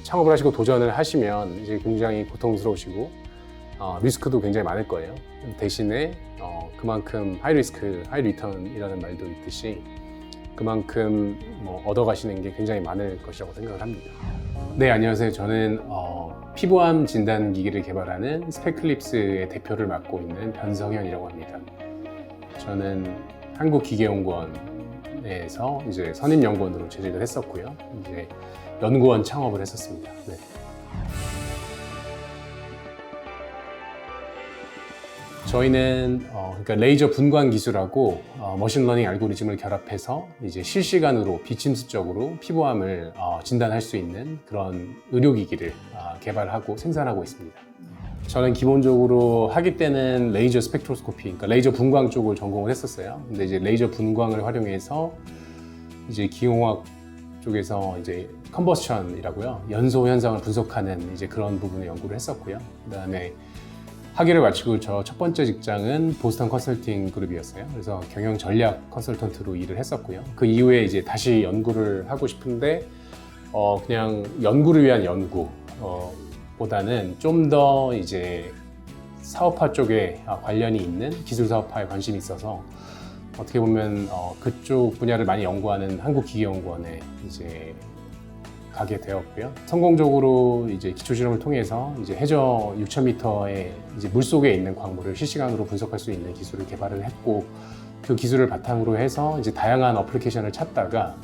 창업을 하시고 도전을 하시면 이제 굉장히 고통스러우시고 리스크도 굉장히 많을 거예요. 대신에 그만큼 하이 리스크, 하이 리턴이라는 말도 있듯이 그만큼 얻어가시는 게 굉장히 많을 것이라고 생각을 합니다. 네, 안녕하세요. 저는 피부암 진단 기기를 개발하는 스펙클립스의 대표를 맡고 있는 변성현이라고 합니다. 저는 한국기계연구원에서 이제 선임연구원으로 재직을 했었고요. 이제 연구원 창업을 했었습니다. 네. 저희는 그러니까 레이저 분광 기술하고 머신러닝 알고리즘을 결합해서 이제 실시간으로 비침수적으로 피부암을 진단할 수 있는 그런 의료기기를 개발하고 생산하고 있습니다. 저는 기본적으로 학위 때는 레이저 스펙트로스코피, 그러니까 레이저 분광 쪽을 전공을 했었어요. 근데 이제 레이저 분광을 활용해서 이제 기용학 쪽에서 이제 컨버션이라고요, 연소 현상을 분석하는 이제 그런 부분을 연구를 했었고요. 그다음에 학위를 마치고 저 첫 번째 직장은 보스턴 컨설팅 그룹이었어요. 그래서 경영 전략 컨설턴트로 일을 했었고요. 그 이후에 이제 다시 연구를 하고 싶은데 그냥 연구를 위한 연구 보다는 좀 더 이제 사업화 쪽에 관련이 있는 기술 사업화에 관심이 있어서 어떻게 보면 그쪽 분야를 많이 연구하는 한국기계연구원에 이제 가게 되었고요. 성공적으로 이제 기초 실험을 통해서 이제 해저 6,000m의 이제 물 속에 있는 광물을 실시간으로 분석할 수 있는 기술을 개발을 했고, 그 기술을 바탕으로 해서 이제 다양한 어플리케이션을 찾다가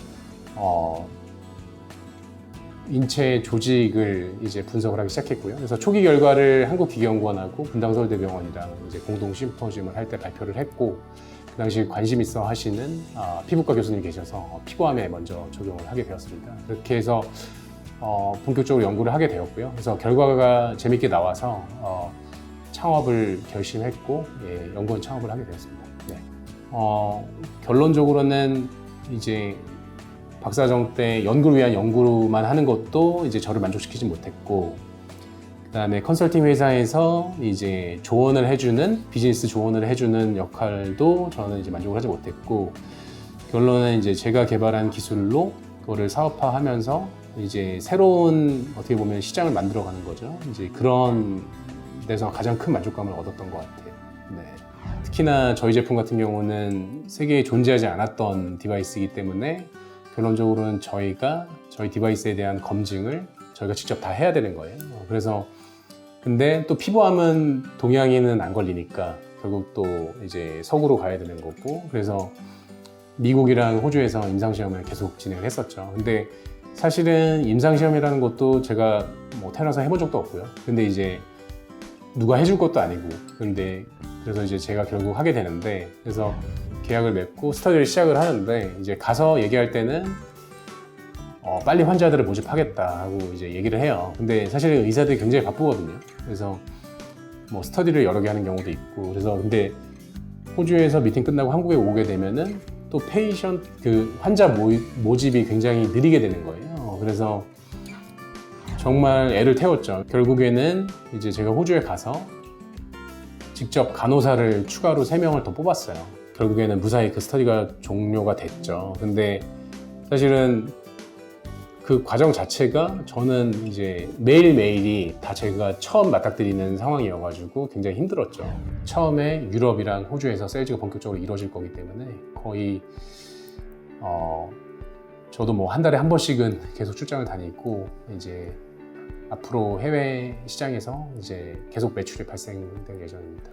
인체 조직을 이제 분석을 하기 시작했고요. 그래서 초기 결과를 한국기계연구원하고 분당서울대병원이랑 이제 공동 심포지엄을 할 때 발표를 했고, 그 당시 관심 있어 하시는 피부과 교수님이 계셔서 피부암에 먼저 적용을 하게 되었습니다. 그렇게 해서 본격적으로 연구를 하게 되었고요. 그래서 결과가 재밌게 나와서 창업을 결심했고, 예, 연구원 창업을 하게 되었습니다. 네. 결론적으로는 이제 박사정 때 연구를 위한 연구만 하는 것도 이제 저를 만족시키지 못했고, 그다음에 컨설팅 회사에서 이제 조언을 해주는, 비즈니스 조언을 해주는 역할도 저는 이제 만족을 하지 못했고, 결론은 이제 제가 개발한 기술로 그거를 사업화하면서 이제 새로운 어떻게 보면 시장을 만들어가는 거죠. 이제 그런 데서 가장 큰 만족감을 얻었던 것 같아요. 네. 특히나 저희 제품 같은 경우는 세계에 존재하지 않았던 디바이스이기 때문에 결론적으로는 저희 디바이스에 대한 검증을 저희가 직접 다 해야 되는 거예요. 그래서 근데 또 피부암은 동양인은 안 걸리니까 결국 또 이제 서구로 가야 되는 거고, 그래서 미국이랑 호주에서 임상시험을 계속 진행을 했었죠. 근데 사실은 임상시험이라는 것도 제가 태어나서 해본 적도 없고요. 근데 이제 누가 해줄 것도 아니고, 근데 그래서 이제 제가 결국 하게 되는데, 그래서 계약을 맺고 스터디를 시작을 하는데, 이제 가서 얘기할 때는 빨리 환자들을 모집하겠다 하고 이제 얘기를 해요. 근데 사실 의사들이 굉장히 바쁘거든요. 그래서 스터디를 여러 개 하는 경우도 있고, 그래서 근데 호주에서 미팅 끝나고 한국에 오게 되면은 또 환자 모집이 굉장히 느리게 되는 거예요. 그래서 정말 애를 태웠죠. 결국에는 이제 제가 호주에 가서 직접 간호사를 추가로 3명을 더 뽑았어요. 결국에는 무사히 그 스터디가 종료가 됐죠. 근데 사실은 그 과정 자체가 저는 이제 매일매일이 다 제가 처음 맞닥뜨리는 상황이어가지고 굉장히 힘들었죠. 처음에 유럽이랑 호주에서 세일즈가 본격적으로 이루어질 거기 때문에 거의 저도 한 달에 한 번씩은 계속 출장을 다니고, 이제 앞으로 해외 시장에서 이제 계속 매출이 발생될 예정입니다.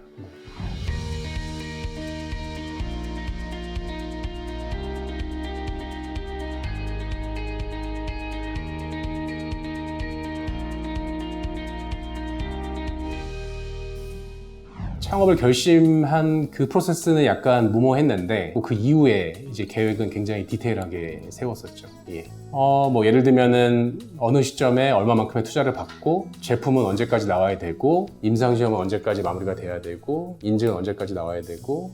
창업을 결심한 그 프로세스는 약간 무모했는데, 그 이후에 이제 계획은 굉장히 디테일하게 세웠었죠. 예. 예를 들면은 어느 시점에 얼마만큼의 투자를 받고, 제품은 언제까지 나와야 되고, 임상시험은 언제까지 마무리가 돼야 되고, 인증은 언제까지 나와야 되고,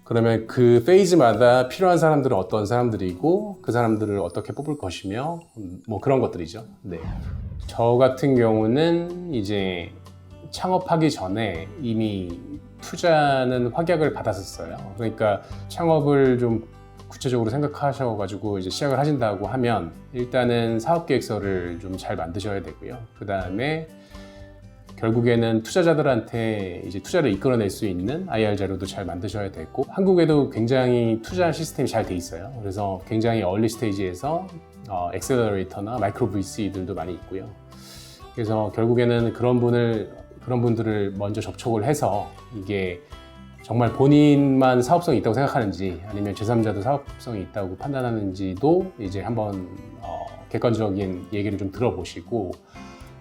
그러면 그 페이즈마다 필요한 사람들은 어떤 사람들이고, 그 사람들을 어떻게 뽑을 것이며, 그런 것들이죠. 네. 저 같은 경우는 이제 창업하기 전에 이미 투자는 확약을 받았었어요. 그러니까 창업을 좀 구체적으로 생각하셔가지고 이제 시작을 하신다고 하면 일단은 사업계획서를 좀 잘 만드셔야 되고요. 그 다음에 결국에는 투자자들한테 이제 투자를 이끌어낼 수 있는 IR 자료도 잘 만드셔야 되고, 한국에도 굉장히 투자 시스템이 잘 돼 있어요. 그래서 굉장히 얼리 스테이지에서 엑셀러레이터나 마이크로 VC들도 많이 있고요. 그래서 결국에는 그런 분들을 먼저 접촉을 해서 이게 정말 본인만 사업성이 있다고 생각하는지 아니면 제3자도 사업성이 있다고 판단하는지도 이제 한번 객관적인 얘기를 좀 들어보시고,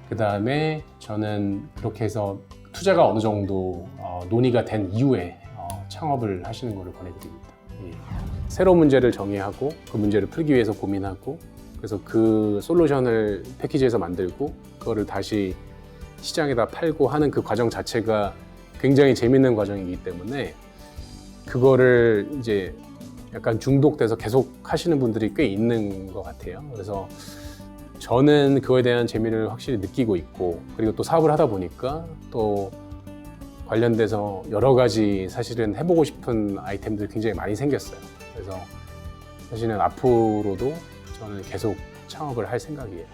그 다음에 저는 그렇게 해서 투자가 어느 정도 논의가 된 이후에 창업을 하시는 것을 권해드립니다. 예. 새로운 문제를 정의하고 그 문제를 풀기 위해서 고민하고, 그래서 그 솔루션을 패키지에서 만들고 그거를 다시 시장에다 팔고 하는 그 과정 자체가 굉장히 재밌는 과정이기 때문에 그거를 이제 약간 중독돼서 계속 하시는 분들이 꽤 있는 것 같아요. 그래서 저는 그거에 대한 재미를 확실히 느끼고 있고, 그리고 또 사업을 하다 보니까 또 관련돼서 여러 가지 사실은 해보고 싶은 아이템들이 굉장히 많이 생겼어요. 그래서 사실은 앞으로도 저는 계속 창업을 할 생각이에요.